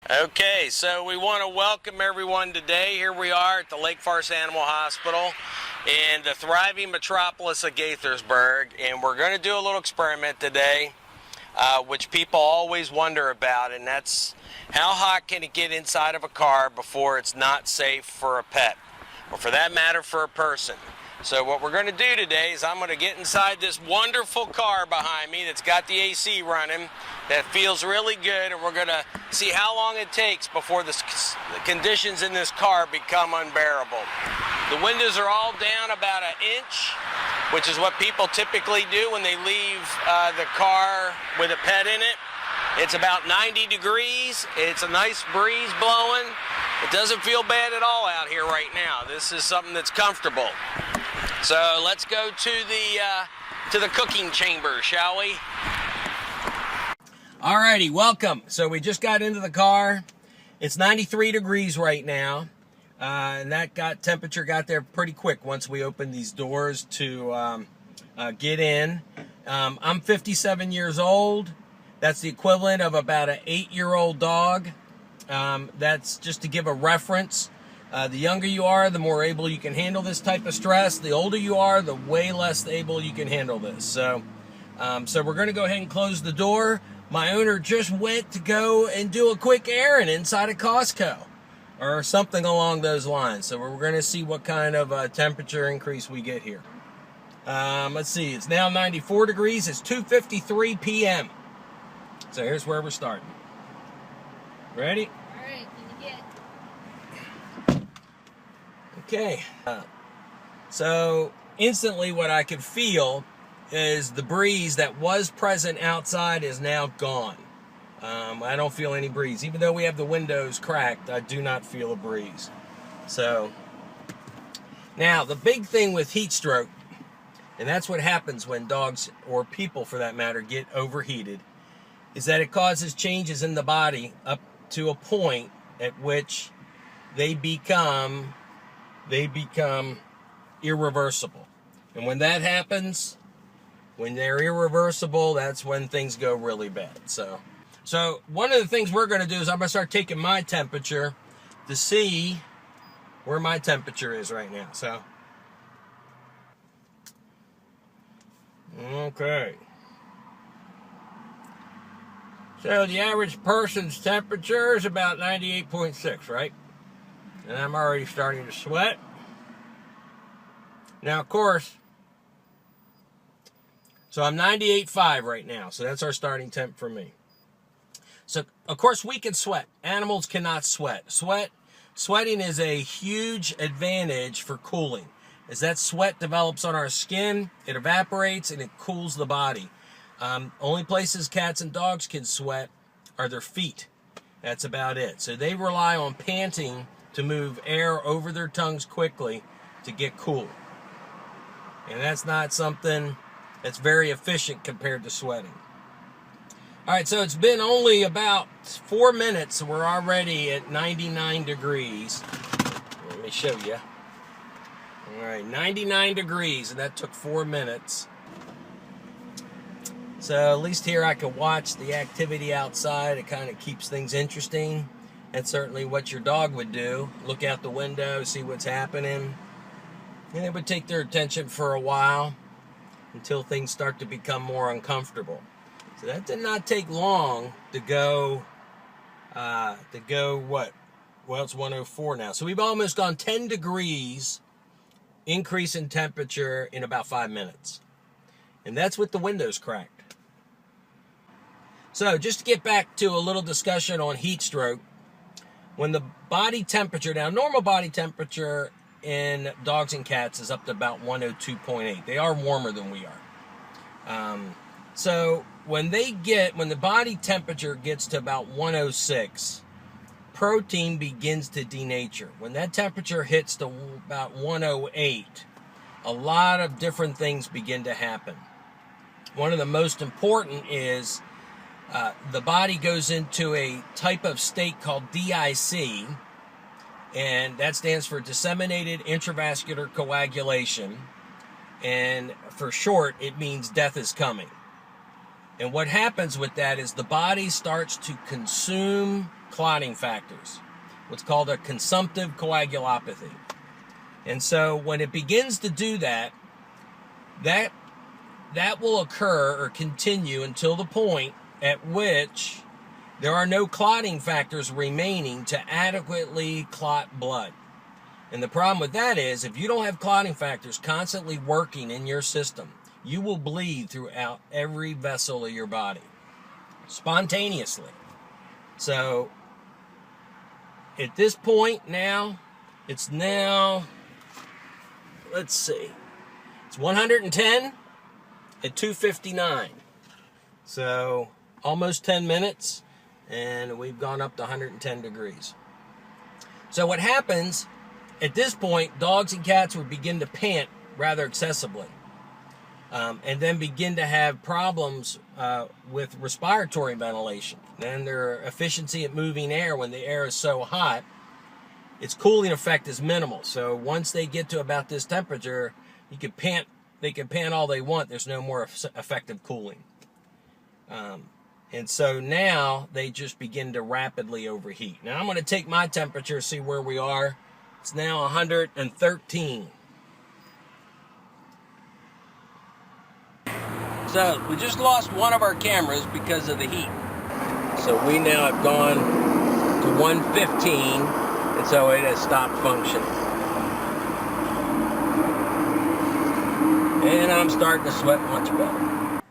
Okay, so we want to welcome everyone today. Here we are at the Lake Forest Animal Hospital in the thriving metropolis of Gaithersburg, and we're going to do a little experiment today, which people always wonder about, and that's how hot can it get inside of a car before it's not safe for a pet, or for that matter, for a person. So what we're going to do today is I'm going to get inside this wonderful car behind me that's got the AC running, that feels really good, and we're going to see how long it takes before the conditions in this car become unbearable. The windows are all down about an inch, which is what people typically do when they leave the car with a pet in it. It's about 90 degrees. It's a nice breeze blowing. It doesn't feel bad at all out here right now. This is something that's comfortable. So let's go to the cooking chamber, shall we? Alrighty, welcome. So we just got into the car. It's 93 degrees right now, and that temperature got there pretty quick once we opened these doors to get in. I'm 57 years old. That's the equivalent of about an 8-year-old dog. That's just to give a reference. The younger you are, the more able you can handle this type of stress. The older you are, the way less able you can handle this. So we're going to go ahead and close the door. My owner just went to go and do a quick errand inside of Costco or something along those lines. So we're going to see what kind of temperature increase we get here. Let's see. It's now 94 degrees. It's 2:53 p.m. So here's where we're starting. Ready? All right, can you get? Okay. So instantly what I could feel is the breeze that was present outside is now gone. I don't feel any breeze. Even though we have the windows cracked, I do not feel a breeze. So now the big thing with heat stroke, and that's what happens when dogs, or people for that matter, get overheated, is that it causes changes in the body up to a point at which they become irreversible. And when that happens, when they're irreversible, that's when things go really bad. So one of the things we're going to do is I'm going to start taking my temperature to see where my temperature is right now. So, okay. So the average person's temperature is about 98.6, right? And I'm already starting to sweat. Now, of course, so I'm 98.5 right now. So that's our starting temp for me. So, of course, we can sweat. Animals cannot sweat. Sweating is a huge advantage for cooling. As that sweat develops on our skin, it evaporates and it cools the body. Only places cats and dogs can sweat are their feet. That's about it. So they rely on panting to move air over their tongues quickly to get cool. And that's not something that's very efficient compared to sweating. All right, so it's been only about 4 minutes. So we're already at 99 degrees. Let me show you. All right, 99 degrees, and that took 4 minutes. So at least here I can watch the activity outside. It kind of keeps things interesting. That's certainly what your dog would do. Look out the window, see what's happening. And it would take their attention for a while until things start to become more uncomfortable. So that did not take long to go what? Well, it's 104 now. So we've almost gone 10 degrees increase in temperature in about 5 minutes. And that's with the windows cracked. So just to get back to a little discussion on heat stroke, when the body temperature, now normal body temperature in dogs and cats is up to about 102.8. They are warmer than we are. So when the body temperature gets to about 106, protein begins to denature. When that temperature hits to about 108, a lot of different things begin to happen. One of the most important is the body goes into a type of state called DIC, and that stands for disseminated intravascular coagulation, and for short, it means death is coming. And what happens with that is the body starts to consume clotting factors, what's called a consumptive coagulopathy. And so when it begins to do that, that will occur or continue until the point at which there are no clotting factors remaining to adequately clot blood. And the problem with that is, if you don't have clotting factors constantly working in your system, you will bleed throughout every vessel of your body, spontaneously. So, at this point now, it's now, let's see, it's 110 at 259. So, almost 10 minutes, and we've gone up to 110 degrees. So what happens, at this point, dogs and cats would begin to pant rather excessively. And then begin to have problems with respiratory ventilation. Then their efficiency at moving air, when the air is so hot, its cooling effect is minimal. So once they get to about this temperature, they can pant all they want. There's no more effective cooling. And so now they just begin to rapidly overheat. Now I'm going to take my temperature, see where we are. It's now 113. So we just lost one of our cameras because of the heat. So we now have gone to 115, and so it has stopped functioning. And I'm starting to sweat much better.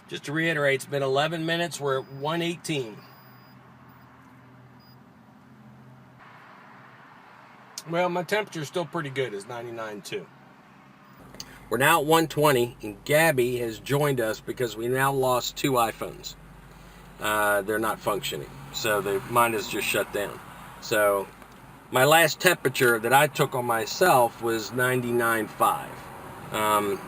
Just to reiterate, it's been 11 minutes, we're at 118. Well, my temperature is still pretty good, it's 99.2. We're now at 120, and Gabby has joined us because we now lost 2 iPhones. They're not functioning, so mine is just shut down. So my last temperature that I took on myself was 99.5.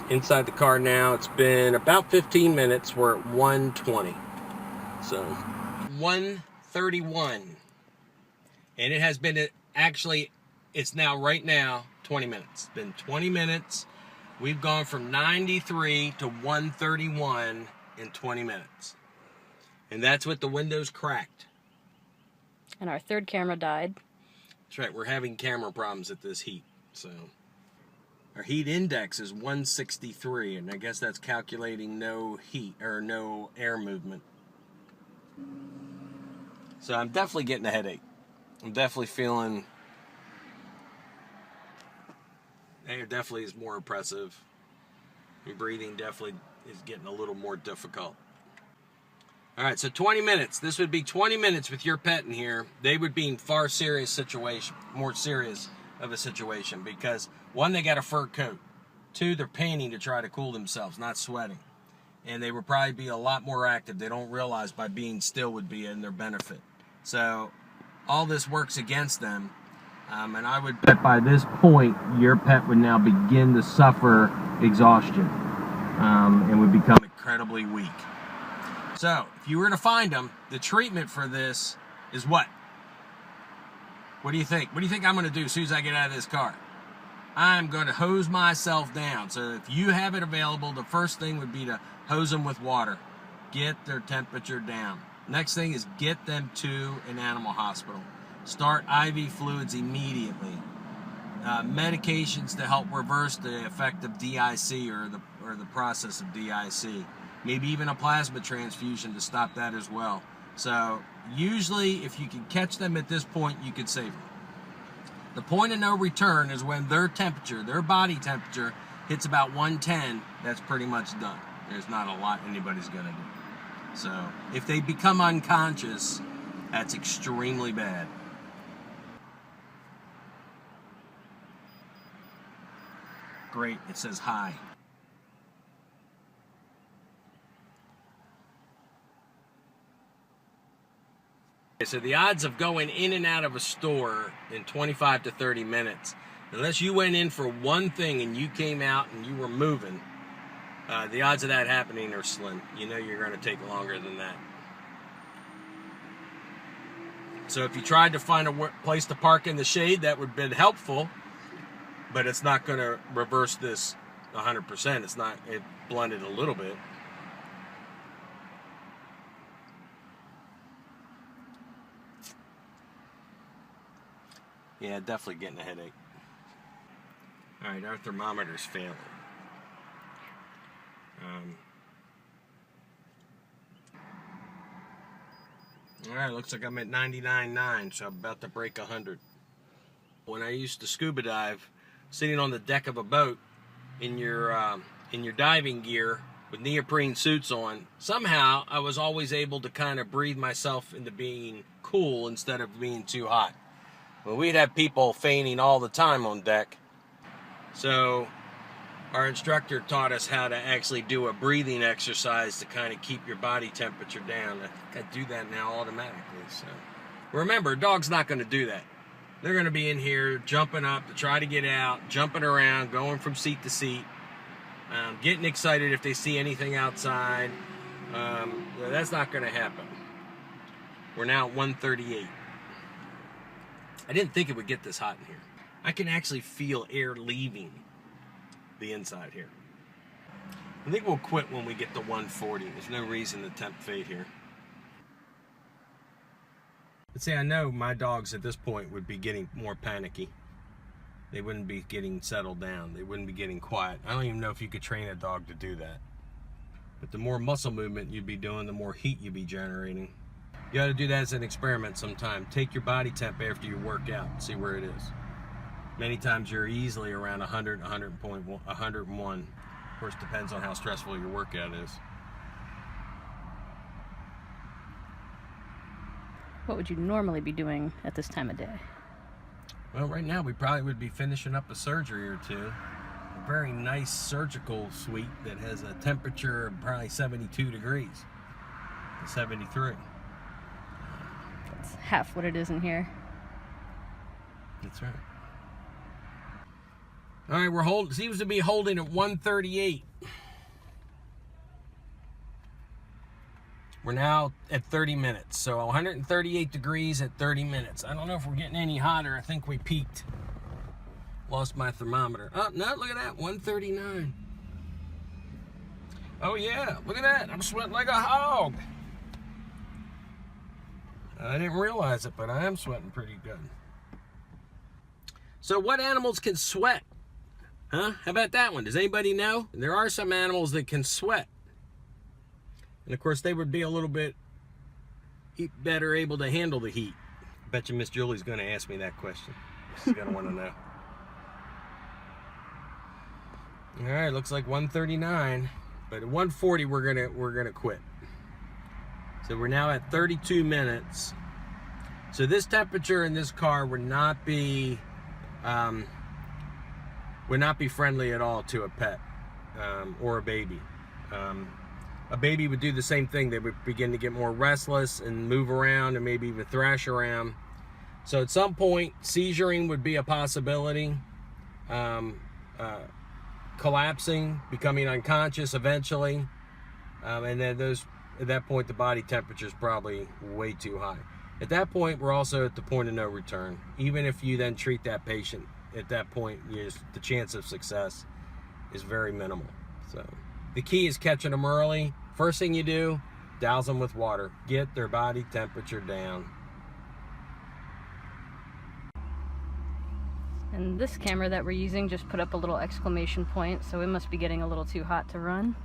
Inside the car now, it's been about 15 minutes. We're at 120. So 131. And it has been, actually, it's now, right now, 20 minutes. It's been 20 minutes. We've gone from 93 to 131 in 20 minutes. And that's with the windows cracked. And our third camera died. That's right, we're having camera problems at this heat. So our heat index is 163, and I guess that's calculating no heat or no air movement. So I'm definitely getting a headache. I'm definitely feeling air definitely is more oppressive. Your breathing definitely is getting a little more difficult. All right, so 20 minutes. This would be 20 minutes with your pet in here. They would be in more serious of a situation because 1, they got a fur coat. 2, they're panting to try to cool themselves, not sweating. And they would probably be a lot more active. They don't realize by being still would be in their benefit. So all this works against them. And I would bet by this point, your pet would now begin to suffer exhaustion and would become incredibly weak. So, if you were to find them, the treatment for this is what? What do you think? What do you think I'm going to do as soon as I get out of this car? I'm going to hose myself down. So, if you have it available, the first thing would be to hose them with water. Get their temperature down. Next thing is get them to an animal hospital. Start IV fluids immediately. Medications to help reverse the effect of DIC or the process of DIC. Maybe even a plasma transfusion to stop that as well. So usually if you can catch them at this point, you could save them. The point of no return is when their temperature, their body temperature, hits about 110, that's pretty much done. There's not a lot anybody's going to do. So if they become unconscious, that's extremely bad. Great, it says hi. So the odds of going in and out of a store in 25 to 30 minutes, unless you went in for one thing and you came out and you were moving, the odds of that happening are slim. You know you're going to take longer than that. So if you tried to find a place to park in the shade, that would have been helpful, but it's not going to reverse this 100%. It's not, it blended a little bit. Yeah, definitely getting a headache. All right, our thermometer's failing. All right, looks like I'm at 99.9, so I'm about to break 100. When I used to scuba dive, sitting on the deck of a boat in your diving gear with neoprene suits on, somehow I was always able to kind of breathe myself into being cool instead of being too hot. Well, we'd have people fainting all the time on deck. So our instructor taught us how to actually do a breathing exercise to kind of keep your body temperature down. I think I do that now automatically. So remember, a dog's not going to do that. They're going to be in here jumping up to try to get out, jumping around, going from seat to seat, getting excited if they see anything outside. That's not going to happen. We're now at 138. I didn't think it would get this hot in here. I can actually feel air leaving the inside here. I think we'll quit when we get to 140. There's no reason to tempt fate here. But see, I know my dogs at this point would be getting more panicky. They wouldn't be getting settled down. They wouldn't be getting quiet. I don't even know if you could train a dog to do that. But the more muscle movement you'd be doing, the more heat you'd be generating. You ought to do that as an experiment sometime. Take your body temp after you work out and see where it is. Many times you're easily around 100, 101. Of course, depends on how stressful your workout is. What would you normally be doing at this time of day? Well, right now we probably would be finishing up a surgery or two. A very nice surgical suite that has a temperature of probably 72 degrees. 73. That's half what it is in here. That's right. All right, we're holding. Seems to be holding at 138. We're now at 30 minutes. So 138 degrees at 30 minutes. I don't know if we're getting any hotter. I think we peaked. Lost my thermometer. Oh, no, look at that. 139. Oh, yeah. Look at that. I'm sweating like a hog. I didn't realize it, but I am sweating pretty good. So what animals can sweat? Huh? How about that one? Does anybody know? There are some animals that can sweat. And of course, they would be a little bit better able to handle the heat. I bet you Miss Julie's going to ask me that question. She's going to want to know. All right, looks like 139, but at 140 we're gonna quit. So we're now at 32 minutes. So this temperature in this car would not be friendly at all to a pet or a baby. A baby would do the same thing. They would begin to get more restless and move around and maybe even thrash around. So at some point, seizuring would be a possibility. Collapsing, becoming unconscious eventually. And then at that point, the body temperature is probably way too high. At that point, we're also at the point of no return. Even if you then treat that patient, at that point, the chance of success is very minimal. So the key is catching them early. First thing you do, douse them with water. Get their body temperature down. And this camera that we're using just put up a little exclamation point, so it must be getting a little too hot to run.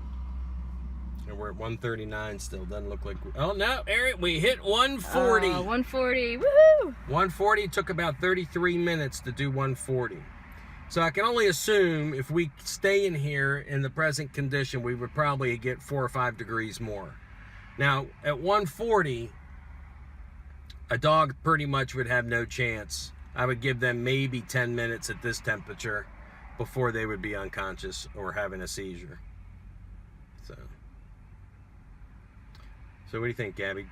And we're at 139 still. Doesn't look like oh no, Eric, we hit 140. 140, woohoo! 140 took about 33 minutes to do 140. So I can only assume if we stay in here in the present condition, we would probably get 4 or 5 degrees more. Now, at 140, a dog pretty much would have no chance. I would give them maybe 10 minutes at this temperature before they would be unconscious or having a seizure. So what do you think, Gabby?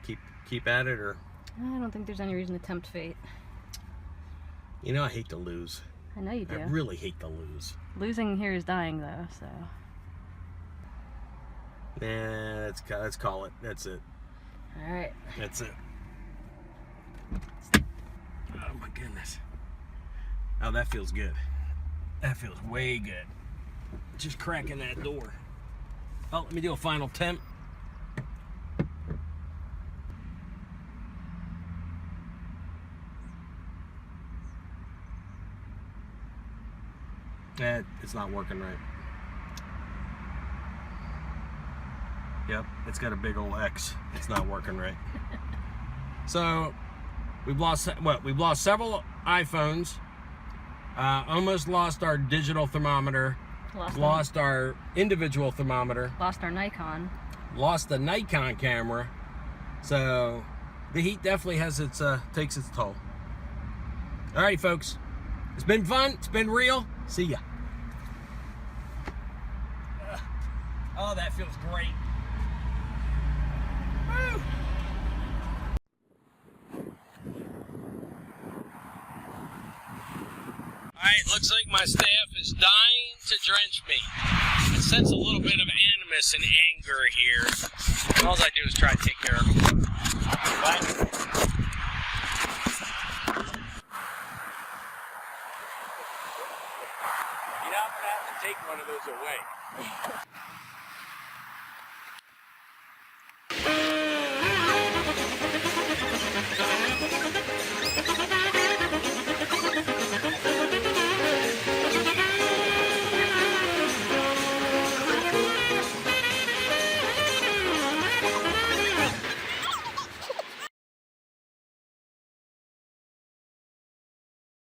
Keep at it, or? I don't think there's any reason to tempt fate. You know I hate to lose. I know you do. I really hate to lose. Losing here is dying, though, so. Nah, let's call it. That's it. All right. That's it. Oh my goodness. Oh, that feels good. That feels way good. just cracking that door. Oh, let me do a final temp. It's not working right. Yep, it's got a big old X. It's not working right. So we've lost what? We've lost several iPhones. Almost lost our digital thermometer. Lost our individual thermometer. Lost our Nikon. Lost the Nikon camera. So the heat definitely has its takes its toll. Alrighty, folks. It's been fun. It's been real. See ya. Oh, that feels great. Woo. Alright, looks like my staff is dying to drench me. I sense a little bit of animus and anger here. All I do is try to take care of them. But you know, I'm going to have to take one of those away.